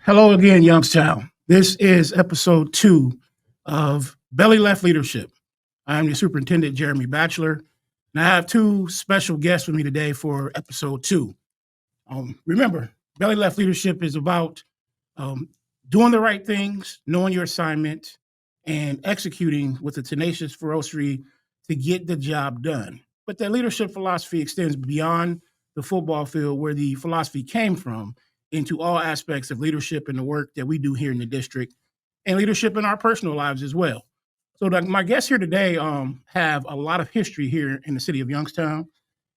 Hello again, Youngstown. This is episode 2 of Belly Left Leadership. I'm your Superintendent Jeremy Batchelor, and I have 2 special guests with me today for episode 2. Remember, Belly Left Leadership is about doing the right things, knowing your assignment, and executing with a tenacious ferocity to get the job done. But that leadership philosophy extends beyond the football field where the philosophy came from into all aspects of leadership and the work that we do here in the district and leadership in our personal lives as well. So my guests here today have a lot of history here in the city of Youngstown,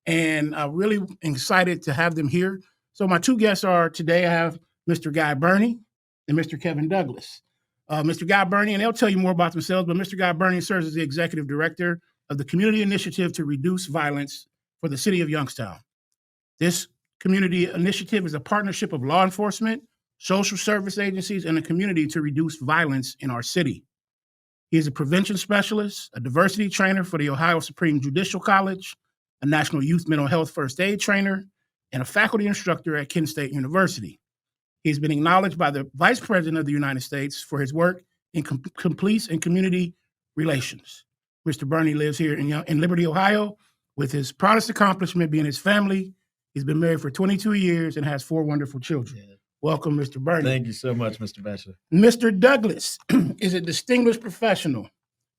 and I'm really excited to have them here. So my 2 guests are today, I have Mr. Guy Burney and Mr. Kevin Douglas. Mr. Guy Burney, and they'll tell you more about themselves, but Mr. Guy Burney serves as the Executive Director of the Community Initiative to Reduce Violence for the City of Youngstown. This community initiative is a partnership of law enforcement, social service agencies, and the community to reduce violence in our city. He is a prevention specialist, a diversity trainer for the Ohio Supreme Judicial College, a National Youth Mental Health First Aid trainer, and a faculty instructor at Kent State University. He's been acknowledged by the Vice President of the United States for his work in police and community relations. Mr. Burney lives here in Liberty, Ohio, with his proudest accomplishment being his family. He's been married for 22 years and has 4 wonderful children. Yeah. Welcome, Mr. Burney. Thank you so much, Mr. Batchelor. Mr. Douglas is a distinguished professional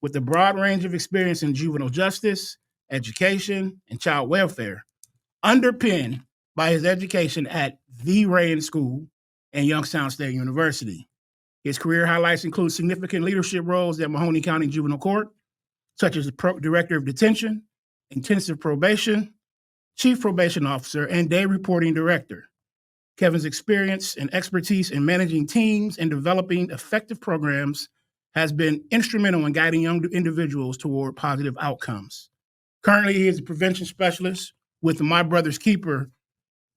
with a broad range of experience in juvenile justice, education, and child welfare, underpinned by his education at the Rayen School and Youngstown State University. His career highlights include significant leadership roles at Mahoney County Juvenile Court, such as the Director of Detention, Intensive Probation, Chief Probation Officer, and Day Reporting Director. Kevin's experience and expertise in managing teams and developing effective programs has been instrumental in guiding young individuals toward positive outcomes. Currently, he is a prevention specialist with My Brother's Keeper,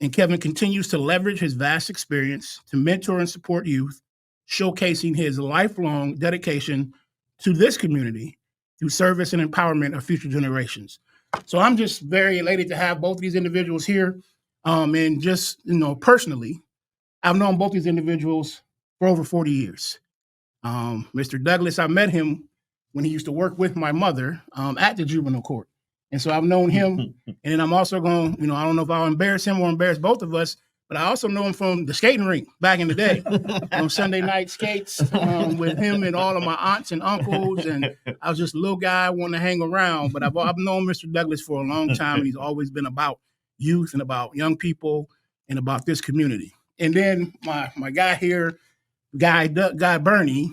and Kevin continues to leverage his vast experience to mentor and support youth, showcasing his lifelong dedication to this community through service and empowerment of future generations. So I'm just very elated to have both of these individuals here. And just, personally, I've known both these individuals for over 40 years. Mr. Douglas, I met him when he used to work with my mother at the juvenile court. And so I've known him. And then I'm also going, I don't know if I'll embarrass him or embarrass both of us, but I also know him from the skating rink back in the day on Sunday night skates with him and all of my aunts and uncles. And I was just a little guy wanting to hang around. But I've known Mr. Douglas for a long time, and he's always been about youth and about young people and about this community. And then my guy here, Guy Burney,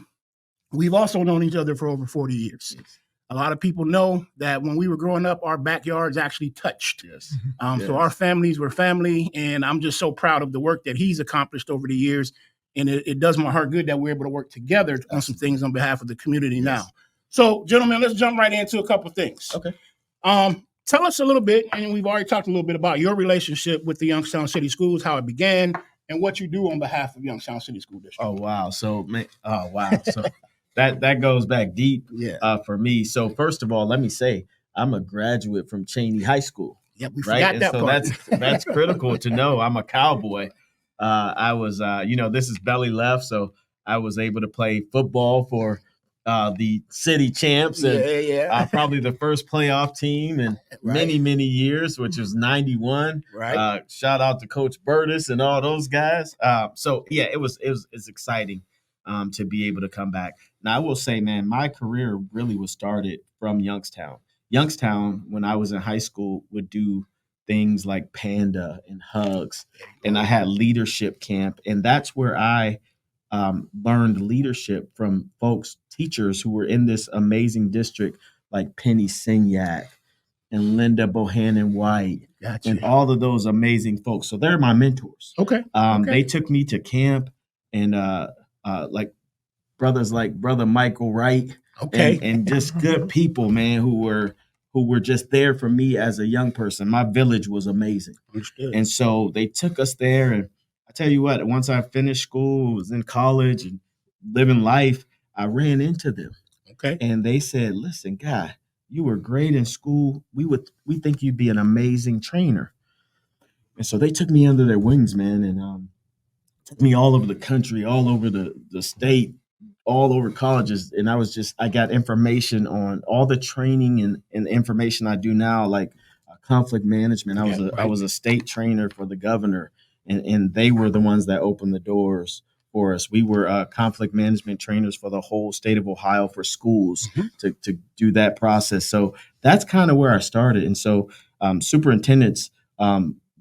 we've also known each other for over 40 years. Yes. A lot of people know that when we were growing up, our backyards actually touched. Yes. So our families were family, and I'm just so proud of the work that he's accomplished over the years. And it does my heart good that we're able to work together on some things on behalf of the community now. So, gentlemen, let's jump right into a couple of things. Okay. Tell us a little bit, and we've already talked a little bit about your relationship with the Youngstown City Schools, how it began, and what you do on behalf of Youngstown City School District. Oh, wow. So that goes back deep for me. So first of all, let me say I'm a graduate from Cheney High School. Yep, we forgot that part. That's critical to know. I'm a cowboy. I was, this is belly left, so I was able to play football for the city champs and probably the first playoff team in many years, which was 91. Right. Shout out to Coach Burtis and all those guys. It's exciting to be able to come back. Now, I will say, man, my career really was started from Youngstown. Youngstown, when I was in high school, would do things like Panda and Hugs, and I had leadership camp, and that's where I learned leadership from teachers who were in this amazing district like Penny Signac and Linda Bohannon White. Gotcha. And all of those amazing folks. So they're my mentors. Okay. They took me to camp and like brothers like Brother Michael Wright. Okay. And just good people, man, who were just there for me as a young person. My village was amazing. Understood. And so they took us there, and I tell you what, once I finished school, was in college and living life, I ran into them. Okay. And they said, listen, guy, you were great in school. We think you'd be an amazing trainer. And so they took me under their wings, man, and took me all over the country, all over the state, all over colleges. And I got information on all the training and information I do now, like conflict management. I was a state trainer for the governor, and they were the ones that opened the doors for us. We were conflict management trainers for the whole state of Ohio for schools to do that process. So that's kind of where I started. And so superintendents,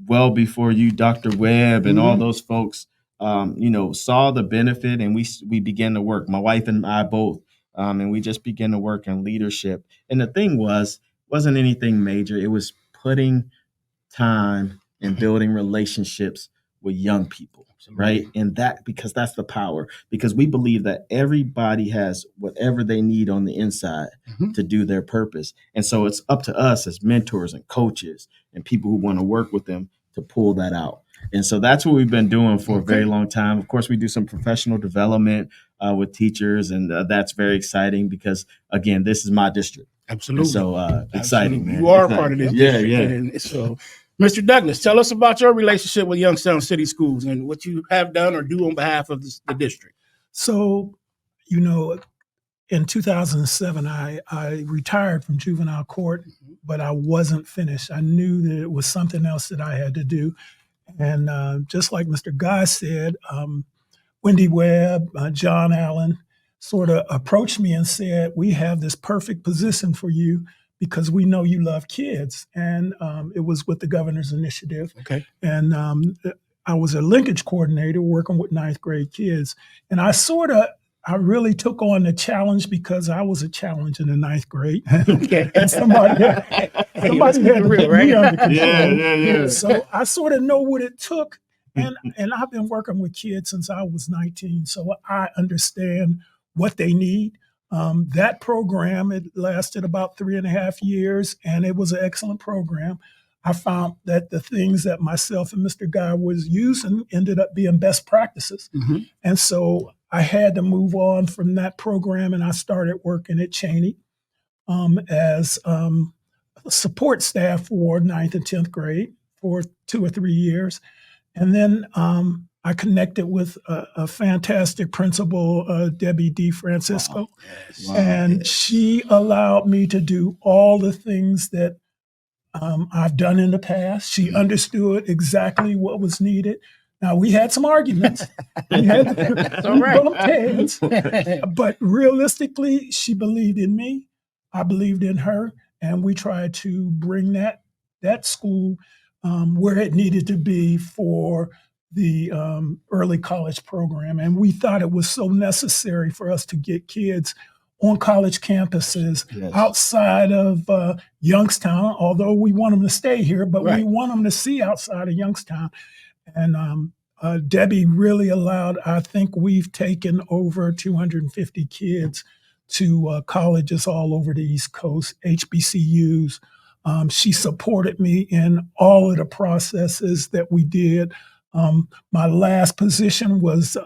well before you, Dr. Webb, and all those folks, saw the benefit, and we began to work. My wife and I both, and we just began to work in leadership. And the thing wasn't anything major. It was putting time and building relationships with young people, right? And because that's the power. Because we believe that everybody has whatever they need on the inside to do their purpose. And so it's up to us as mentors and coaches and people who want to work with them to pull that out. And so that's what we've been doing for a very long time. Of course, we do some professional development with teachers, and that's very exciting because, again, this is my district. Absolutely. And so exciting, man. You are part of this district. Yeah. And so, Mr. Douglas, tell us about your relationship with Youngstown City Schools and what you have done or do on behalf of the district. So, in 2007, I retired from juvenile court, but I wasn't finished. I knew that it was something else that I had to do. And just like Mr. Guy said, Wendy Webb, John Allen sort of approached me and said, we have this perfect position for you because we know you love kids. And it was with the governor's initiative. Okay. And I was a linkage coordinator working with ninth grade kids. And I really took on the challenge because I was a challenge in the ninth grade. Okay. And somebody had to real, get right? me under control. Yeah. So I sort of know what it took. And I've been working with kids since I was 19. So I understand what they need. That program, it lasted about 3.5 years, and it was an excellent program. I found that the things that myself and Mr. Guy was using ended up being best practices. And so I had to move on from that program, and I started working at Cheney as support staff for 9th and 10th grade for 2 or 3 years. And then I connected with a fantastic principal, Debbie DeFrancisco, and she allowed me to do all the things that I've done in the past. She understood exactly what was needed. Now, we had some arguments. We bumped heads. But realistically, she believed in me. I believed in her. And we tried to bring that school where it needed to be for the early college program. And we thought it was so necessary for us to get kids on college campuses outside of Youngstown, although we want them to stay here, but we want them to see outside of Youngstown. And Debbie really allowed, I think we've taken over 250 kids to colleges all over the East Coast, HBCUs. She supported me in all of the processes that we did. My last position was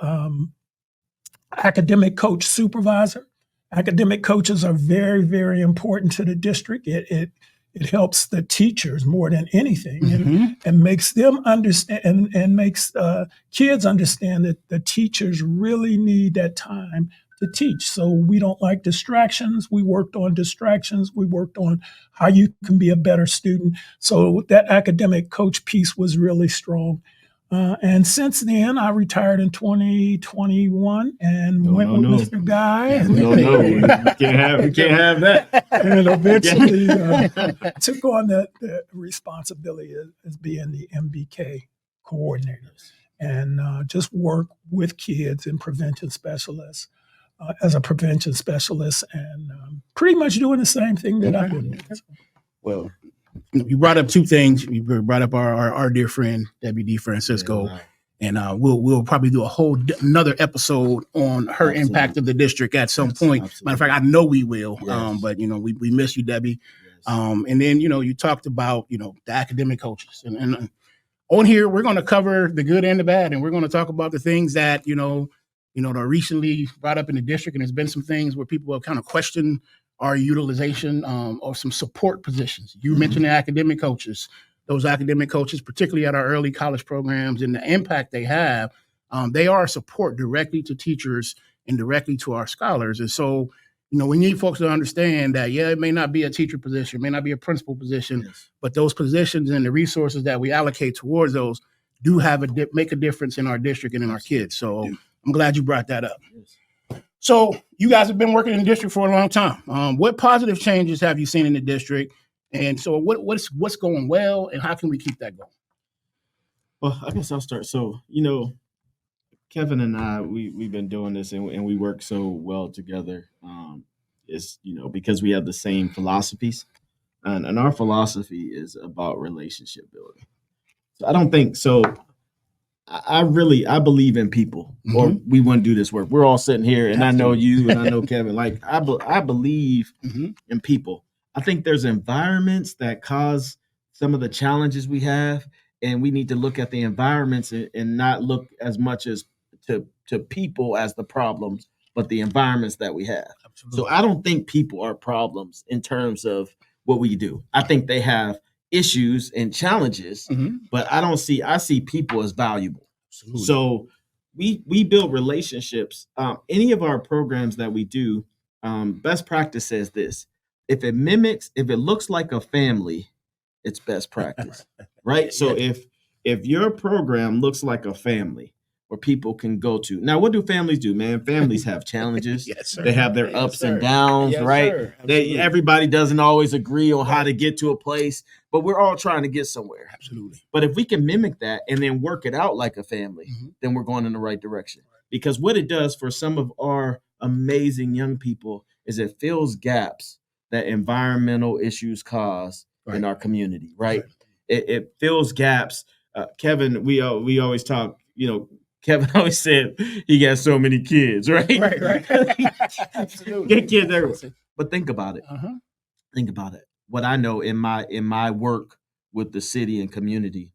academic coach supervisor. Academic coaches are very, very important to the district. It helps the teachers more than anything, and makes them understand and makes kids understand that the teachers really need that time to teach. So we don't like distractions. We worked on distractions. We worked on how you can be a better student. So that academic coach piece was really strong. And since then, I retired in 2021 and went with Mr. Guy. We can't have that. And eventually took on the responsibility as being the MBK coordinator and just work with kids and prevention specialists as a prevention specialist and pretty much doing the same thing that I've been doing. Well, you brought up two things. You brought up our dear friend Debbie DeFrancisco, and we'll probably do a whole another episode on her impact of the district at some point. Matter of fact, I know we will. But we miss you, Debbie. And then you talked about the academic coaches, and on here, we're going to cover the good and the bad, and we're going to talk about the things that, that are recently brought up in the district. And there's been some things where people have kind of questioned our utilization or some support positions. You mentioned the academic coaches, those academic coaches, particularly at our early college programs, and the impact they have. They are support directly to teachers and directly to our scholars. And so, we need folks to understand that, it may not be a teacher position, it may not be a principal position, but those positions and the resources that we allocate towards those do have make a difference in our district and in our kids. So I'm glad you brought that up. So you guys have been working in the district for a long time. What positive changes have you seen in the district? And so what's going well, and how can we keep that going? Well, I guess I'll start. So, Kevin and I, we've been doing this and we work so well together. Because we have the same philosophies, and our philosophy is about relationship building. So I don't think so. I believe in people, or we wouldn't do this work. We're all sitting here, and I know you, and I know Kevin. Like I believe in people. I think there's environments that cause some of the challenges we have, and we need to look at the environments and not look as much as to people as the problems, but the environments that we have. Absolutely. So I don't think people are problems in terms of what we do. I think they have issues and challenges, but I see people as valuable. Absolutely. So we build relationships. Any of our programs that we do, best practice says this: if it looks like a family, it's best practice, right? So if your program looks like a family where people can go to. Now, what do families do, man? Families have challenges. Yes, sir. They have their ups and downs, right? Everybody doesn't always agree on how to get to a place, but we're all trying to get somewhere. Absolutely. But if we can mimic that and then work it out like a family, then we're going in the right direction. Because what it does for some of our amazing young people is it fills gaps that environmental issues cause in our community, right? It fills gaps. Kevin, we always talk, Kevin always said he got so many kids, right? Right. Absolutely. Get kids everywhere. But think about it. Think about it. What I know in my work with the city and community,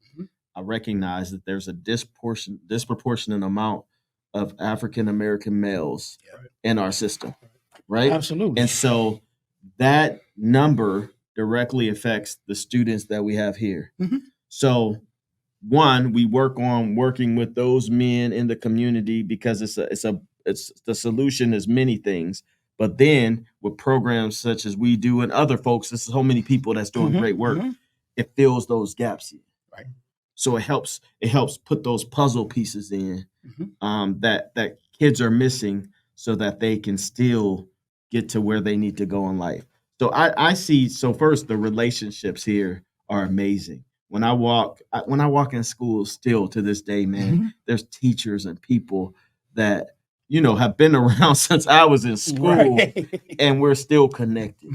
I recognize that there's a disproportionate amount of African American males in our system, right? Absolutely. And so that number directly affects the students that we have here. So one, we working with those men in the community because it's the solution is many things. But then with programs such as we do and other folks, there's so many people that's doing great work. It fills those gaps in. Right. So it helps put those puzzle pieces in that kids are missing so that they can still get to where they need to go in life. So I see. So first, the relationships here are amazing. When I walk in schools still to this day, man, there's teachers and people that, have been around since I was in school and we're still connected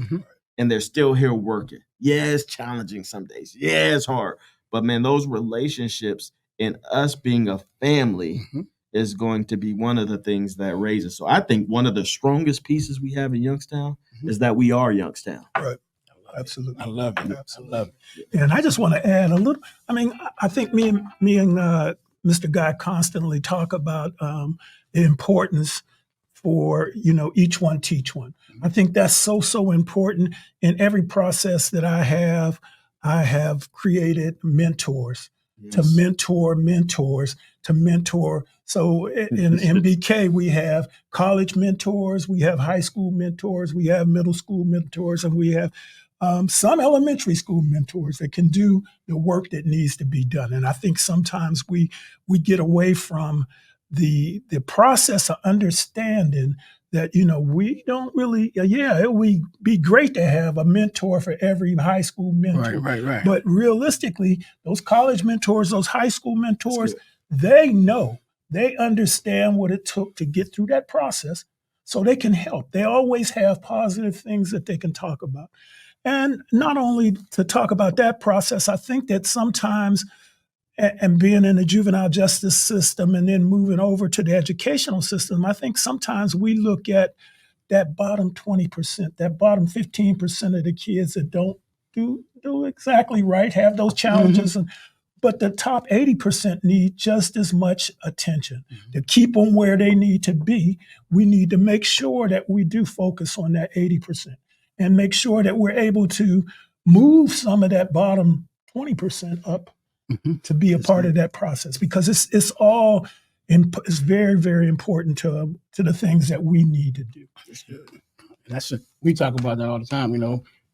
and they're still here working. Yeah, it's challenging some days. Yeah, it's hard. But man, those relationships and us being a family is going to be one of the things that raises. So I think one of the strongest pieces we have in Youngstown is that we are Youngstown. Right. Absolutely. I love it. Absolutely. I love it. And I just want to add a little, I think me and Mr. Guy constantly talk about the importance for, each one teach one. I think that's so important. In every process that I have created mentors to mentor mentors to mentor. So in MBK, we have college mentors, we have high school mentors, we have middle school mentors, and we have some elementary school mentors that can do the work that needs to be done. And I think sometimes we get away from the process of understanding that, we don't really, it would be great to have a mentor for every high school mentor. Right. But realistically, those college mentors, those high school mentors, they understand what it took to get through that process so they can help. They always have positive things that they can talk about. And not only to talk about that process, I think that sometimes, and being in the juvenile justice system and then moving over to the educational system, I think sometimes we look at that bottom 20%, that bottom 15% of the kids that don't do exactly right, have those challenges. And But the top 80% need just as much attention. To keep them where they need to be, we need to make sure that we do focus on that 80% and make sure that we're able to move some of that bottom 20% up to be a part of that process, because it's all it's very, very important to the things that we need to do. We talk about that all the time,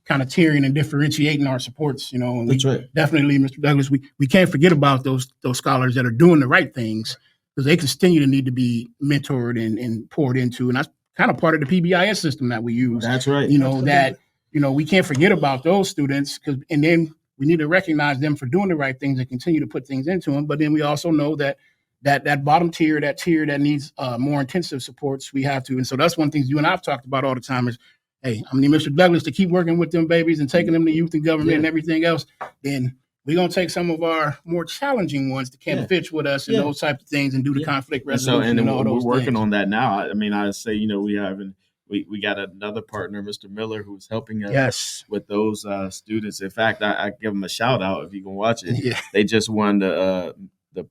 kind of tiering and differentiating our supports, and That's right. Definitely, Mr. Douglas, we can't forget about those scholars that are doing the right things, because they continue to need to be mentored and poured into, and that's kind of part of the PBIS system that we use. That's right. We can't forget about those students, and then we need to recognize them for doing the right things and continue to put things into them. But then we also know that bottom tier, that tier that needs more intensive supports, we have to. And so that's one thing you and I've talked about all the time is, hey, I need Mr. Douglas to keep working with them babies and taking them to youth and government and everything else. Then we're going to take some of our more challenging ones to camp pitch with us and those types of things and do the conflict resolution and all those we're working things. on that now. I mean, I say, we got another partner, Mr. Miller, who's helping us with those students. In fact, I give them a shout out if you can watch it. Yeah. They just won the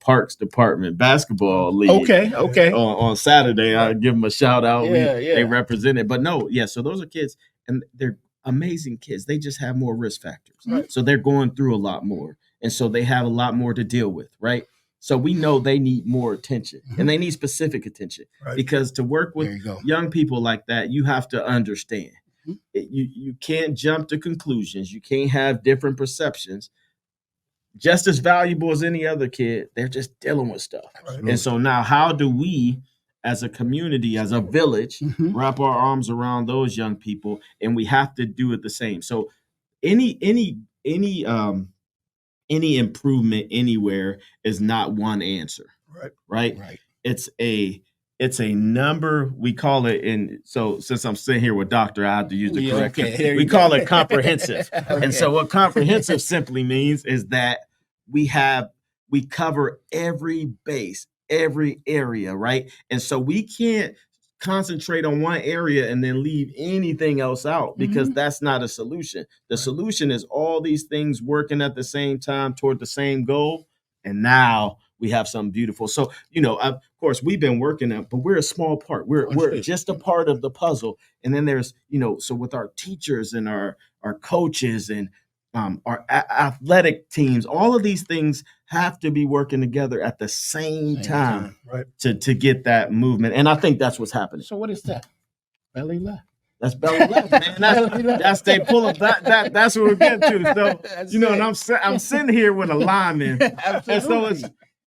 Parks Department basketball league. Okay. On Saturday, I give them a shout out. Yeah. They represented, but so those are kids, and they're amazing kids. They just have more risk factors, right? So they're going through a lot more, and so they have a lot more to deal with, right? So we know they need more attention, and they need specific attention, because to work with young people like that, you have to understand. You can't jump to conclusions. You can't have different perceptions. Just as valuable as any other kid, they're just dealing with stuff. Right. And so now, how do we, as a community, as a village, wrap our arms around those young people? And we have to do it the same. So any improvement anywhere is not one answer. Right. It's a number. We call it so since I'm sitting here with Doctor, I have to use the correct. We call it comprehensive. And so what comprehensive simply means is that we cover every base, every area, right? And so we can't concentrate on one area and then leave anything else out, because that's not a solution. The solution is all these things working at the same time toward the same goal. And now we have something beautiful. So, of course, we've been working at, but we're a small part. We're just a part of the puzzle. And then there's, so with our teachers and our coaches and our athletic teams, all of these things have to be working together at the same time. To get that movement. And I think that's what's happening. So what is that? Belly left. That's belly left, man. That's they pull up. That's what we're getting to. So and I'm sitting here with a lineman, and so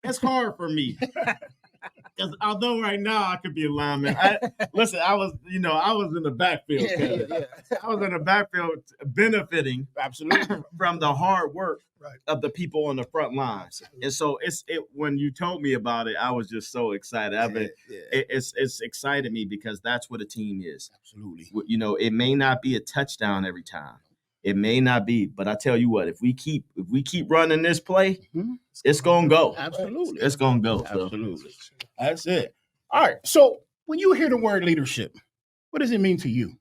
it's hard for me. Because although right now I could be a lineman, I was in the backfield. I was in the backfield benefiting from the hard work of the people on the front lines. And so when you told me about it, I was just so excited. It's excited me, because that's what a team is. Absolutely. It may not be a touchdown every time. It may not be, but I tell you what, if we keep running this play, it's gonna go. Absolutely. It's gonna go. Absolutely. That's it. All right. So when you hear the word leadership, what does it mean to you?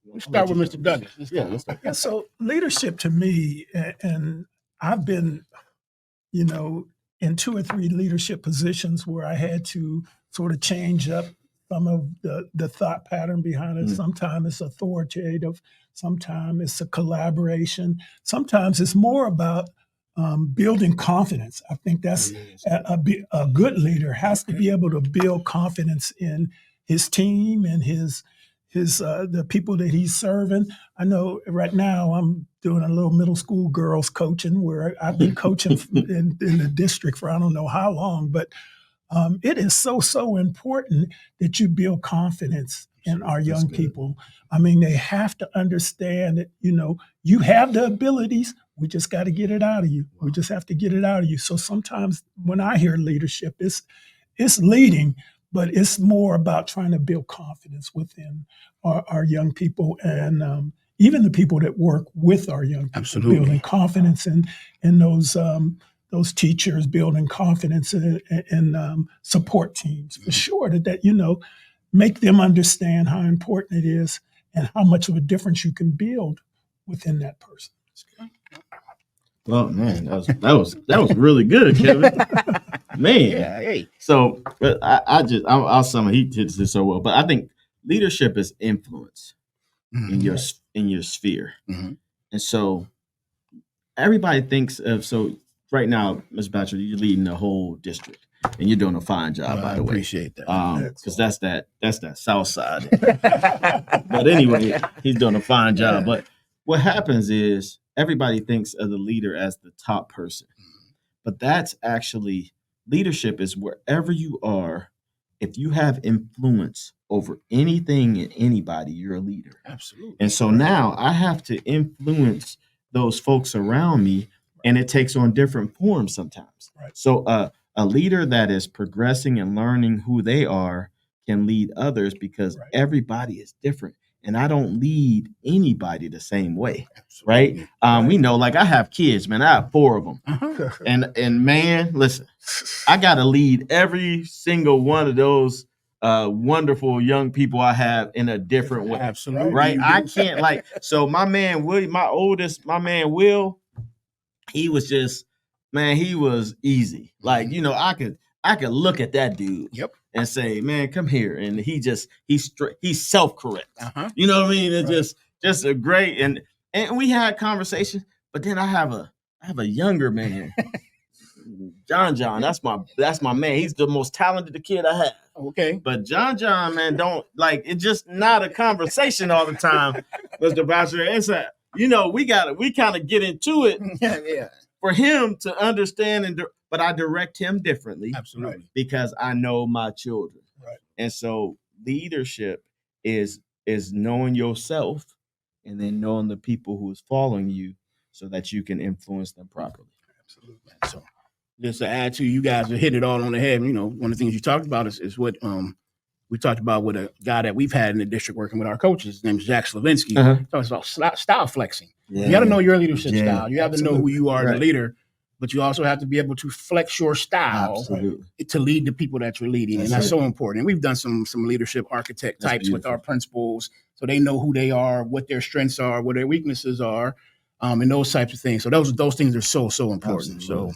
Let's start with Mr. Douglas. So leadership to me, and I've been, in 2 or 3 leadership positions where I had to sort of change up some of the thought pattern behind it. Sometimes it's authoritative. Sometimes it's a collaboration. Sometimes it's more about building confidence. I think that's a good leader has to be able to build confidence in his team and the people that he's serving. I know right now I'm doing a little middle school girls coaching, where I've been coaching in the district for I don't know how long, but it is so important that you build confidence in our young people. I mean, they have to understand that, you have the abilities. We just got to get it out of you. We just have to get it out of you. So sometimes when I hear leadership, it's leading, but it's more about trying to build confidence within our young people, and even the people that work with our young people. Absolutely. Building confidence in those teachers, building confidence in support teams, for sure, that make them understand how important it is and how much of a difference you can build within that person. Well, man, that was really good, Kevin. Man, Yeah, hey. So, but I'll sum it. He hits this so well. But I think leadership is influence in your sphere, and so everybody thinks of. So right now, Mr. Batchelor, you're leading the whole district, and you're doing a fine job. By the way, appreciate that. Because that's that South Side. But anyway, he's doing a fine job. But what happens is everybody thinks of the leader as the top person, but that's actually leadership is wherever you are. If you have influence over anything and anybody, you're a leader. Absolutely. And so now I have to influence those folks around me, and it takes on different forms sometimes. Right. So a leader that is progressing and learning who they are can lead others because everybody is different. And I don't lead anybody the same way. Absolutely. Right? We know, like I have kids, man. I have 4 of them. And man, listen, I got to lead every single one of those wonderful young people I have in a different way. Absolutely. Right? I can't so my man, Will, my man, Will, he was just, man, he was easy. Like, I could look at that dude. Yep. And say, man, come here. And he's self-correct. You know what I mean? It's just a great, and we had conversations, but then I have a younger man, John, that's my man. He's the most talented kid I have. Okay. But John, man, don't it's just not a conversation all the time, Mr. Batchelor. It's we kind of get into it. Yeah. For him to understand but I direct him differently. Absolutely. Because I know my children. Right. And so leadership is knowing yourself and then knowing the people who is following you so that you can influence them properly. Absolutely. So just to add to, you guys have hit it all on the head. One of the things you talked about is what we talked about with a guy that we've had in the district working with our coaches. His name is Jack Slavinsky. Talks about style flexing. Yeah. You got to know your leadership style. You have to know who you are as a leader, but you also have to be able to flex your style to lead the people that you're leading. And that's so important. And we've done some leadership architect types with our principals, so they know who they are, what their strengths are, what their weaknesses are, and those types of things. So those things are so important. Absolutely.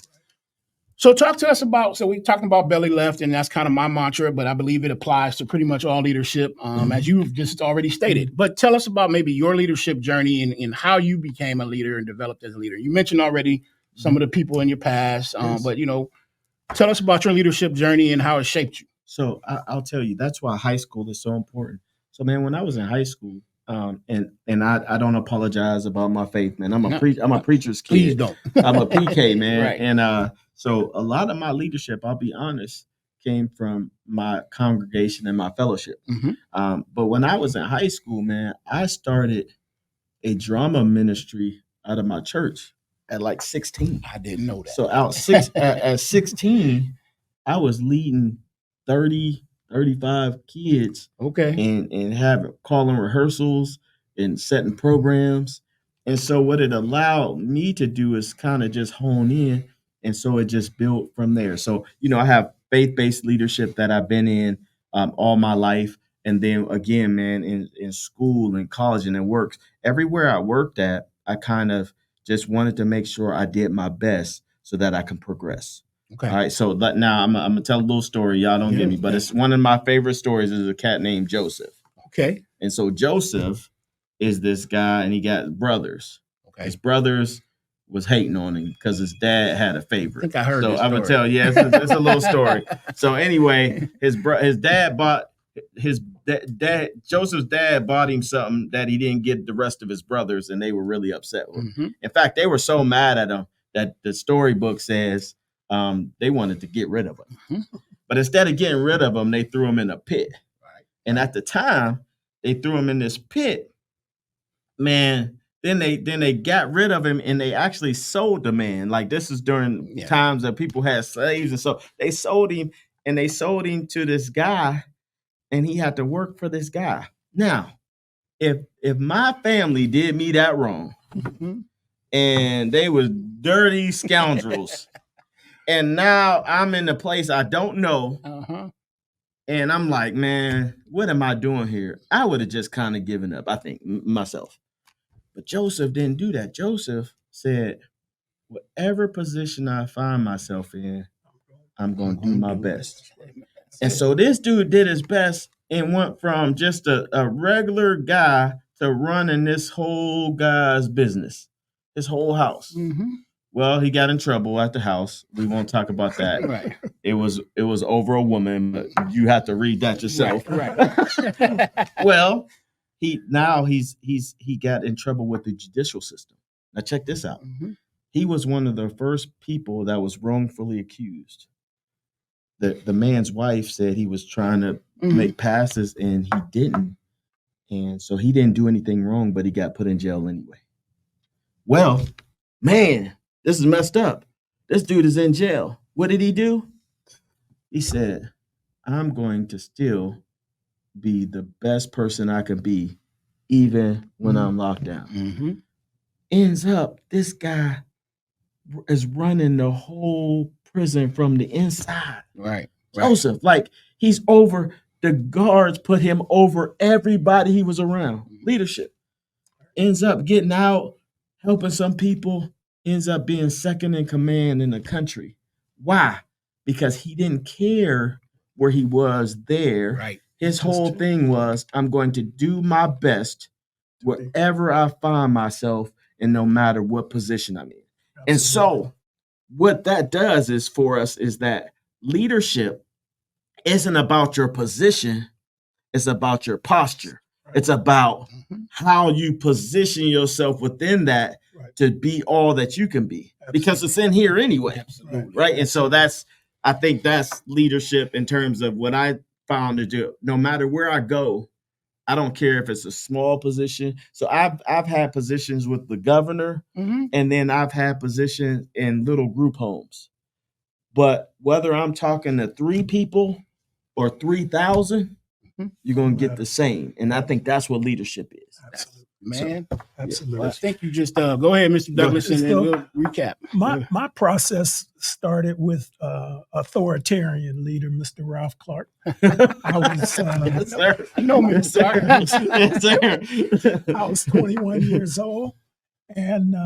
So talk to us about, so we're talking about belly left, and that's kind of my mantra, but I believe it applies to pretty much all leadership, as you've just already stated. But tell us about maybe your leadership journey and how you became a leader and developed as a leader. You mentioned already some of the people in your past, but tell us about your leadership journey and how it shaped you. So I'll tell you, that's why high school is so important. So man, when I was in high school, and I don't apologize about my faith, man. I'm a preacher's kid. Please don't. I'm a PK, man. Right. And so a lot of my leadership, I'll be honest, came from my congregation and my fellowship. But when I was in high school, man, I started a drama ministry out of my church at like 16. I didn't know that. So at 16, I was leading 30, 35 kids. Okay. And calling rehearsals and setting programs. And so what it allowed me to do is kind of just hone in. And so it just built from there. So, I have faith-based leadership that I've been in all my life. And then again, man, in school and college and in work, everywhere I worked at, I kind of just wanted to make sure I did my best so that I can progress. Okay. All right. So now I'm going to tell a little story. Y'all don't get me, but it's one of my favorite stories is a cat named Joseph. Okay. And so Joseph is this guy and he got brothers. Okay. His brothers was hating on him because his dad had a favorite. I think I heard this So I'm going to tell you, it's a little story. So anyway, Joseph's dad bought him something that he didn't get the rest of his brothers, and they were really upset with him. In fact, they were so mad at him that the storybook says they wanted to get rid of him. But instead of getting rid of him, they threw him in a pit. Right. And at the time, they threw him in this pit, man. Then they got rid of him and they actually sold the man. Like this is during times that people had slaves, and so they sold him to this guy, and he had to work for this guy. Now, if my family did me that wrong, and they was dirty scoundrels, and now I'm in a place I don't know, and I'm like, man, what am I doing here? I would have just kind of given up, I think, myself. But Joseph didn't do that. Joseph said, whatever position I find myself in, I'm going to do my best. And so this dude did his best and went from just a regular guy to running this whole guy's business, his whole house. Mm-hmm. Well, he got in trouble at the house. We won't talk about that. Right. It was over a woman, but you have to read that yourself. Right. Well, he got in trouble with the judicial system. Now check this out. Mm-hmm. He was one of the first people that was wrongfully accused. The man's wife said he was trying to make passes and he didn't. And so he didn't do anything wrong, but he got put in jail anyway. Well, man, this is messed up. This dude is in jail. What did he do? He said, I'm going to still be the best person I can be, even when I'm locked down. Mm-hmm. Ends up, this guy is running the whole prison from the inside. Right. Joseph, like he's over, the guards put him over everybody he was around. Leadership. Ends up getting out, helping some people, ends up being second in command in the country. Why? Because he didn't care where he was there. Right. His whole thing was, I'm going to do my best wherever I find myself and no matter what position I'm in. Absolutely. And so what that does is for us is that leadership isn't about your position. It's about your posture. It's about how you position yourself within that to be all that you can be. Absolutely. Because it's in here anyway. Absolutely. Right. And so I think that's leadership in terms of what I found to do. No matter where I go, I don't care if it's a small position. So I've had positions with the governor, and then I've had positions in little group homes. But whether I'm talking to 3 people or 3,000, you're going to get the same. And I think that's what leadership is. Absolutely. Man. Absolutely. Well, I think you just go ahead, Mr. Douglas, and then we'll recap. My process started with authoritarian leader, Mr. Ralph Clark. I was, Yes, sir. No, Mr. Yes, sir. I was 21 years old, and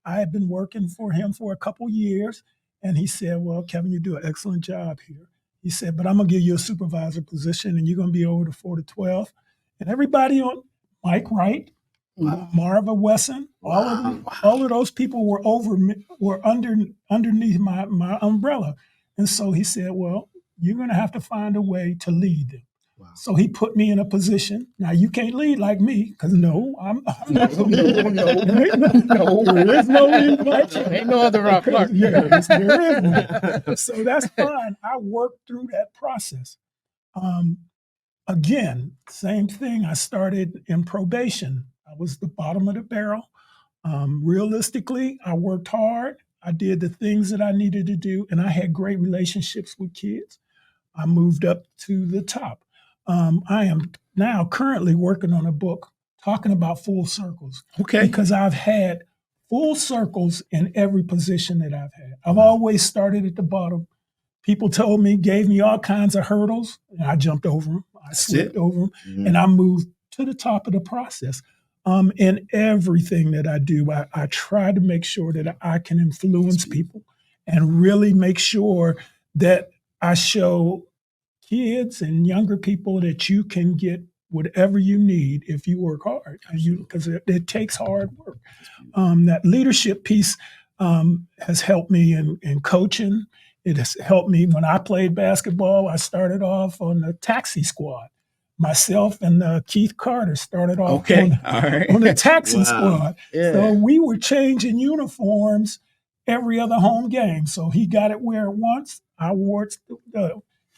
I had been working for him for a couple years. And he said, well, Kevin, you do an excellent job here. He said, but I'm going to give you a supervisor position, and you're going to be over the 4 to 12. And everybody on Mike Wright, Marva Wesson, all of those people were underneath my umbrella. And so he said, well, you're going to have to find a way to lead them. Wow. So he put me in a position. Now you can't lead like me, because no, I'm not. No, there is no lead like you. Ain't no other Ralph Clark. Yes, there is. So that's fine. I worked through that process. Again, same thing. I started in probation. I was the bottom of the barrel. Realistically, I worked hard. I did the things that I needed to do, and I had great relationships with kids. I moved up to the top. I am now currently working on a book talking about full circles. Okay. Because I've had full circles in every position that I've had. I've always started at the bottom. People told me, gave me all kinds of hurdles, and I jumped over them. I slipped over them, and I moved to the top of the process. In everything that I do, I try to make sure that I can influence people and really make sure that I show kids and younger people that you can get whatever you need if you work hard, because it takes hard work. That leadership piece has helped me in coaching. It has helped me when I played basketball. I started off on the taxi squad. Myself and Keith Carter started off on the taxi squad. Yeah. So we were changing uniforms every other home game. So he got it wear it once. I wore it.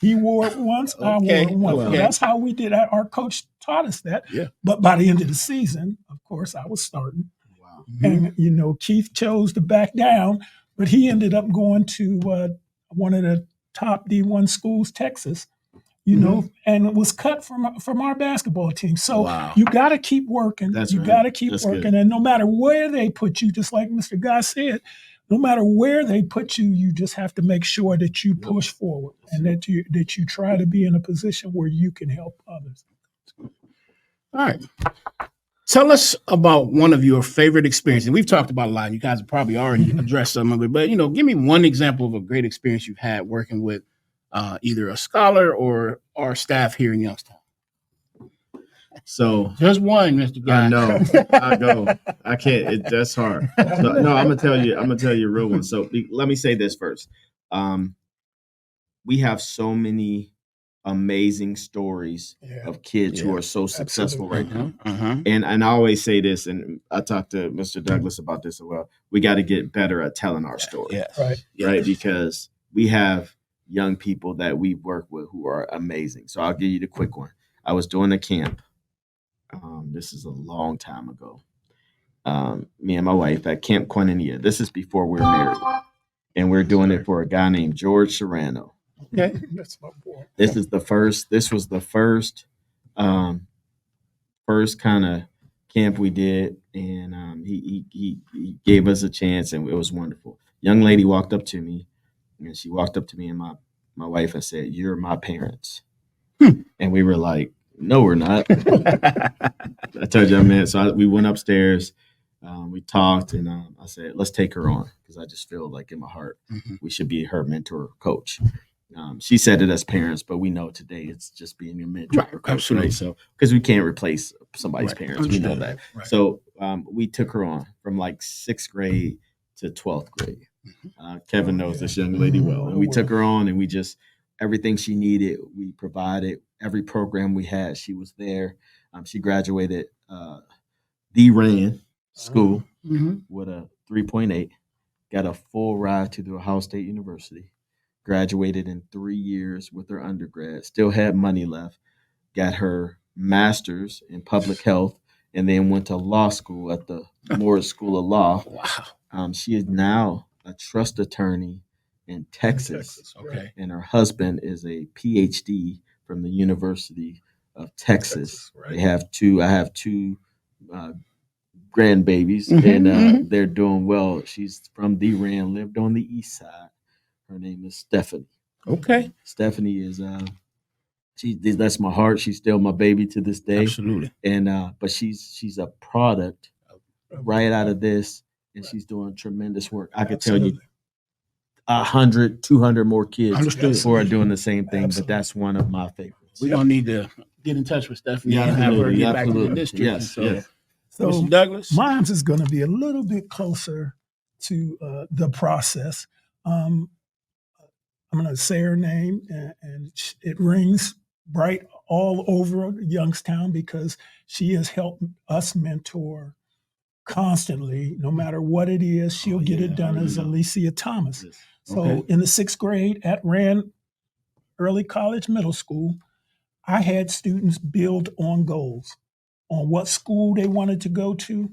He wore it once. I wore it once. So that's how we did that. Our coach taught us that. Yeah. But by the end of the season, of course, I was starting. Wow. And, Keith chose to back down, but he ended up going to one of the top D1 schools, Texas. And it was cut from our basketball team. So you got to keep working. You got to keep working. Good. And no matter where they put you, just like Mr. Guy said, no matter where they put you, you just have to make sure that you push forward and that you try to be in a position where you can help others. All right. Tell us about one of your favorite experiences. We've talked about a lot. You guys have probably already addressed some of it, but give me one example of a great experience you've had working with either a scholar or our staff here in Youngstown. So just one, Mr. Guy. I know. I go. I can't. That's hard. So, no, I'm gonna tell you. I'm gonna tell you a real one. So let me say this first. We have so many amazing stories of kids who are so successful right now. And I always say this, and I talked to Mr. Douglas about this as well. We got to get better at telling our story, right? Because we have young people that we work with who are amazing. So I'll give you the quick one. I was doing a camp. This is a long time ago. Me and my wife at Camp Quinania. This is before we were married, and we're doing it for a guy named George Serrano. Okay, That's my boy. This was the first kind of camp we did, and he gave us a chance, and it was wonderful. Young lady walked up to me, and she walked up to me and my wife and said, "You're my parents," and we were like, "No, we're not." I told you, man. So we went upstairs, we talked, and I said, "Let's take her on," because I just feel like in my heart we should be her mentor, coach. She said it as parents, but we know today it's just being a mentor, coach, absolutely. right? So because we can't replace somebody's parents, we know that. Right. So we took her on from like 6th grade to 12th grade. Kevin knows this young lady well, and we took her on, and we just everything she needed, we provided. Every program we had, she was there. She graduated the Rand school with a 3.8, got a full ride to the Ohio State University, graduated in 3 years with her undergrad, still had money left, got her master's in public health, and then went to law school at the Moores School of Law. Wow. She is now a trust attorney in Texas. Okay. And her husband is a PhD from the University of Texas. Right. I have two grandbabies, and they're doing well. She's from D-Rand, lived on the east side. Her name is Stephanie. Okay. Stephanie is that's my heart. She's still my baby to this day. Absolutely. And but she's a product right out of this, and she's doing tremendous work. I could tell you 100, 200 more kids who are doing the same thing, but that's one of my favorites. We're gonna need to get in touch with Stephanie and have her get back to the district. Yes. So Mr. Douglas, mine is going to be a little bit closer to the process. I'm going to say her name, and it rings bright all over Youngstown because she has helped us mentor constantly. No matter what it is, she'll get it done as Alisia Thomas. Yes. So in the 6th grade at Rand Early College Middle School, I had students build on goals, on what school they wanted to go to,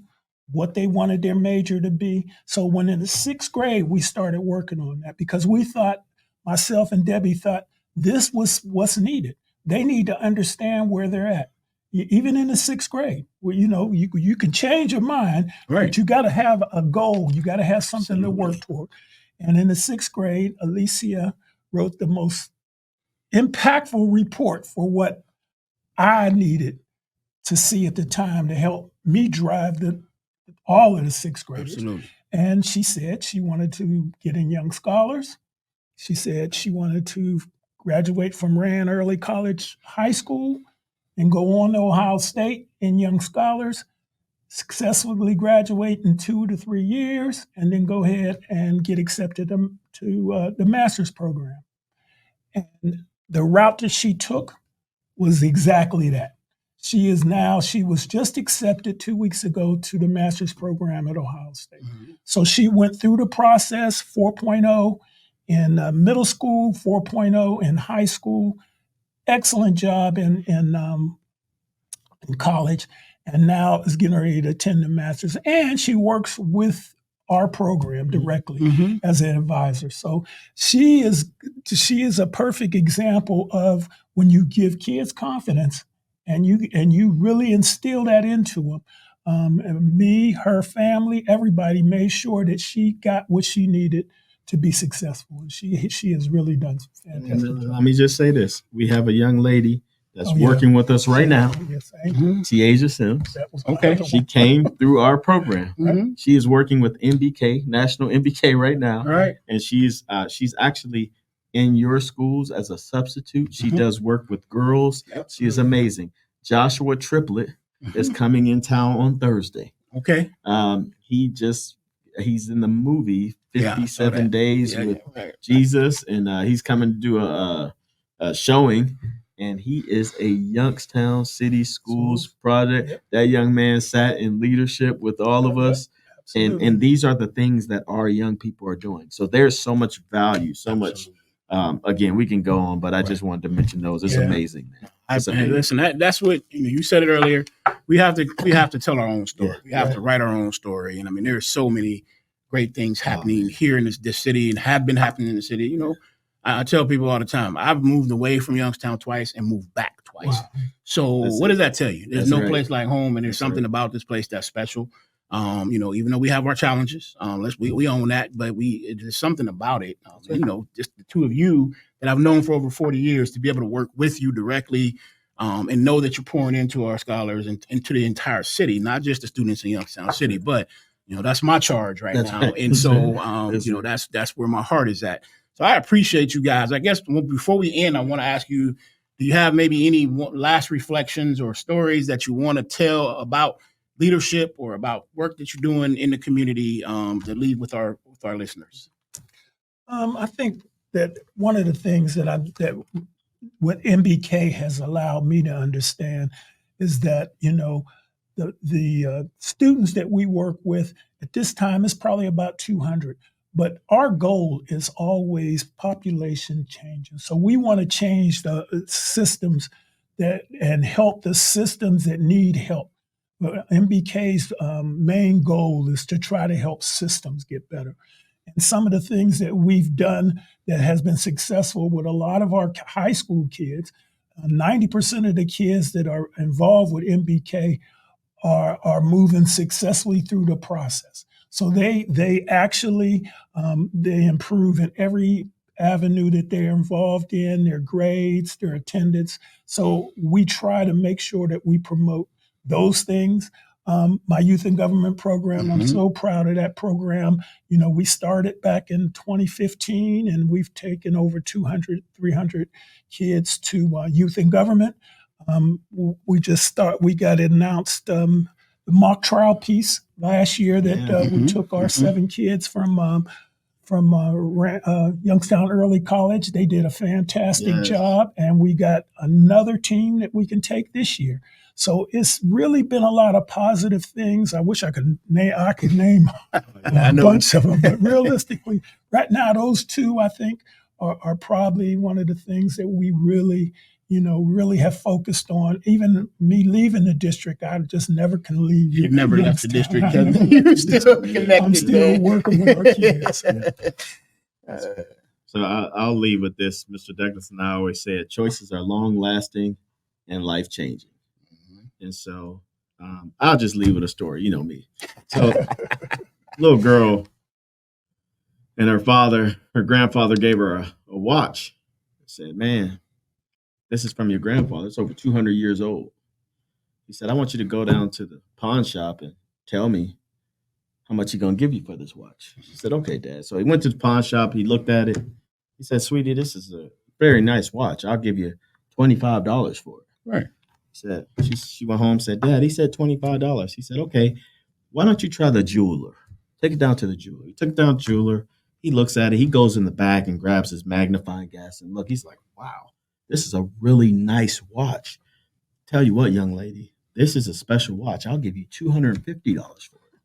what they wanted their major to be. So when in the 6th grade, we started working on that because we thought, myself and Debbie thought, this was what's needed. They need to understand where they're at. Even in the 6th grade, where you can change your mind, but you got to have a goal. You got to have something to work toward. And in the 6th grade, Alisia wrote the most impactful report for what I needed to see at the time to help me drive all of the 6th graders. absolutely. And she said she wanted to get in Young Scholars. She said she wanted to graduate from Rand Early College High School and go on to Ohio State in Young Scholars, successfully graduate in 2 to 3 years, and then go ahead and get accepted to the master's program. And the route that she took was exactly that. She was just accepted 2 weeks ago to the master's program at Ohio State. So she went through the process, 4.0 in middle school, 4.0 in high school, excellent job in college, and now is getting ready to attend the master's. And she works with our program directly as an advisor. So she is a perfect example of when you give kids confidence and you really instill that into them. And me, her family, everybody made sure that she got what she needed to be successful. And she has really done some fantastic job. Let me just say this. We have a young lady that's working with us right now. Yes, Tiaja Sims. Okay. She came through our program. Mhm. She is working with MBK, National MBK right now. All right. And she's actually in your schools as a substitute. She does work with girls. She is amazing. Joshua Triplett is coming in town on Thursday. Okay. He's in the movie 57 Days with Jesus, and he's coming to do a showing. And he is a Youngstown City Schools project. That young man sat in leadership with all of us. And these are the things that our young people are doing. So there's so much value, so much. Again, we can go on, but I just wanted to mention those. It's amazing, man. Listen, that's what you said it earlier. We have to tell our own story. We have to write our own story. And I mean, there's so many great things happening here in this city and have been happening in the city. You know, I tell people all the time, I've moved away from Youngstown twice and moved back twice. Wow. So what does that tell you? There's no place like home, and there's something about this place that's special. You know, even though we have our challenges, we own that, but there's something about it. You know, just the two of you that I've known for over 40 years to be able to work with you directly, and know that you're pouring into our scholars and into the entire city, not just the students in Youngstown City, but you know, that's my charge right now. Right. And so, you know, that's where my heart is at. So I appreciate you guys. I guess before we end, I want to ask you, do you have maybe any last reflections or stories that you want to tell about leadership or about work that you're doing in the community to leave with our listeners? I think that one of the things that what MBK has allowed me to understand is that, you know, the students that we work with at this time is probably about 200. But our goal is always population changing. So we want to change the systems and help the systems that need help. MBK's main goal is to try to help systems get better. And some of the things that we've done that has been successful with a lot of our high school kids, 90% of the kids that are involved with MBK are moving successfully through the process. So they actually they improve in every avenue that they're involved in, their grades, their attendance. So we try to make sure that we promote those things. My youth and government program, I'm so proud of that program. You know, we started back in 2015 and we've taken over 200, 300 kids to youth and government. We got announced the mock trial piece last year that we took our 7 kids from Youngstown Early College. They did a fantastic job, and we got another team that we can take this year. So it's really been a lot of positive things. I wish I could name a bunch of them, but realistically, right now those 2 I think are probably one of the things that we really have focused on. Even me leaving the district, I just never can leave. You've never left the district. You're still connected. I'm still working with our kids. So I'll leave with this. Mr. Douglas and I always say choices are long-lasting and life-changing. And so I'll just leave with a story. You know me. So little girl and her grandfather gave her a watch. I said, man, this is from your grandfather. It's over 200 years old. He said, I want you to go down to the pawn shop and tell me how much he's going to give you for this watch. She said, okay, Dad. So he went to the pawn shop. He looked at it. He said, sweetie, this is a very nice watch. I'll give you $25 for it. Right. He said, she went home and said, Dad, he said $25. He said, okay, why don't you try the jeweler? Take it down to the jeweler. He took it down to the jeweler. He looks at it. He goes in the back and grabs his magnifying glass and look. He's like, wow, this is a really nice watch. Tell you what, young lady, this is a special watch. I'll give you $250 for it.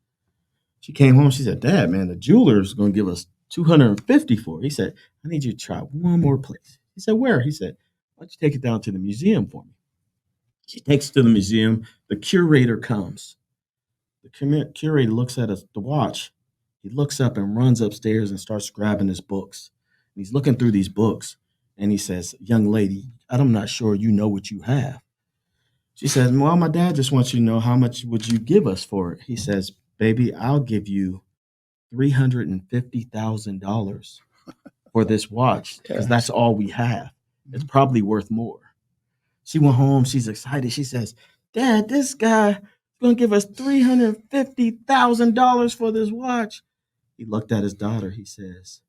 She came home. She said, Dad, man, the jeweler's going to give us $250 for it. He said, I need you to try one more place. He said, where? He said, why don't you take it down to the museum for me? She takes it to the museum. The curator comes. The curator looks at the watch. He looks up and runs upstairs and starts grabbing his books. And he's looking through these books. And he says, young lady, I'm not sure you know what you have. She says, well, my dad just wants you to know how much would you give us for it. He says, baby, I'll give you $350,000 for this watch because that's all we have. It's probably worth more. She went home. She's excited. She says, Dad, this guy is going to give us $350,000 for this watch. He looked at his daughter. He says,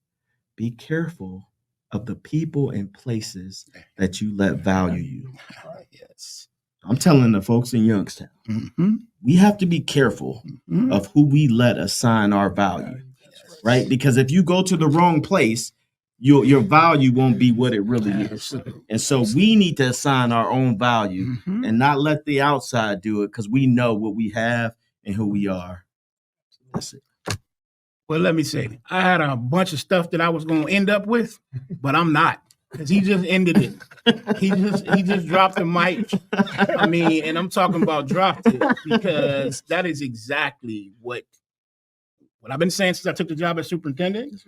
be careful of the people and places that you let value you. Yes. I'm telling the folks in Youngstown, we have to be careful of who we let assign our value, right? Because if you go to the wrong place, your value won't be what it really is. And so we need to assign our own value and not let the outside do it, because we know what we have and who we are. That's it. Well, let me say, I had a bunch of stuff that I was going to end up with, but I'm not, because he just ended it. He just dropped the mic. I mean, and I'm talking about dropped it, because that is exactly what I've been saying since I took the job as superintendent.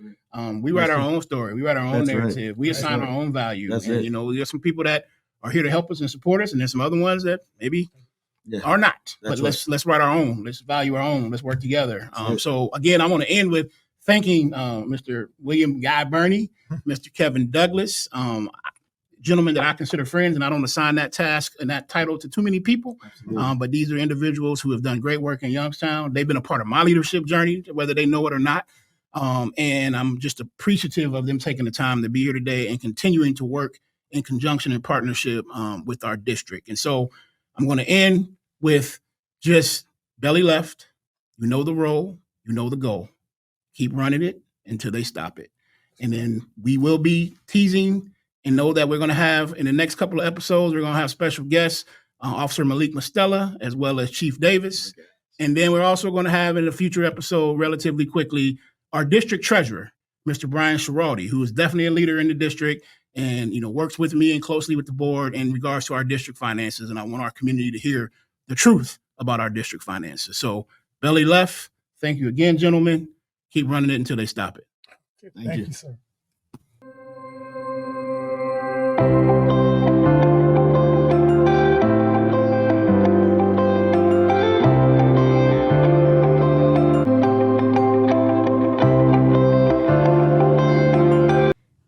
We write our own story. We write our own narrative. We assign our own value. And, you know, there's some people that are here to help us and support us, and there's some other ones that maybe are not. But let's write our own. Let's value our own. Let's work together. So again, I want to end with thanking Mr. William Guy Burney, Mr. Kevin Douglas, gentlemen that I consider friends, and I don't assign that task and that title to too many people. But these are individuals who have done great work in Youngstown. They've been a part of my leadership journey, whether they know it or not. And I'm just appreciative of them taking the time to be here today and continuing to work in conjunction and partnership with our district. And so I'm going to end with just belly left. You know the role, you know the goal. Keep running it until they stop it. And then we will be teasing and know that we're going to have, in the next couple of episodes, we're going to have special guests, Officer Malik Mastella, as well as Chief Davis. And then we're also going to have in a future episode, relatively quickly, our district treasurer, Mr. Brian Schiraldi, who is definitely a leader in the district and, you know, works with me and closely with the board in regards to our district finances. And I want our community to hear the truth about our district finances. So belly left. Thank you again, gentlemen. Keep running it until they stop it. Thank you, sir.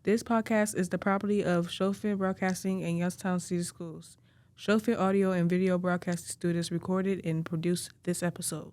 This podcast is the property of Showfit Broadcasting and Youngstown City Schools. Showfit audio and video broadcasting students recorded and produced this episode.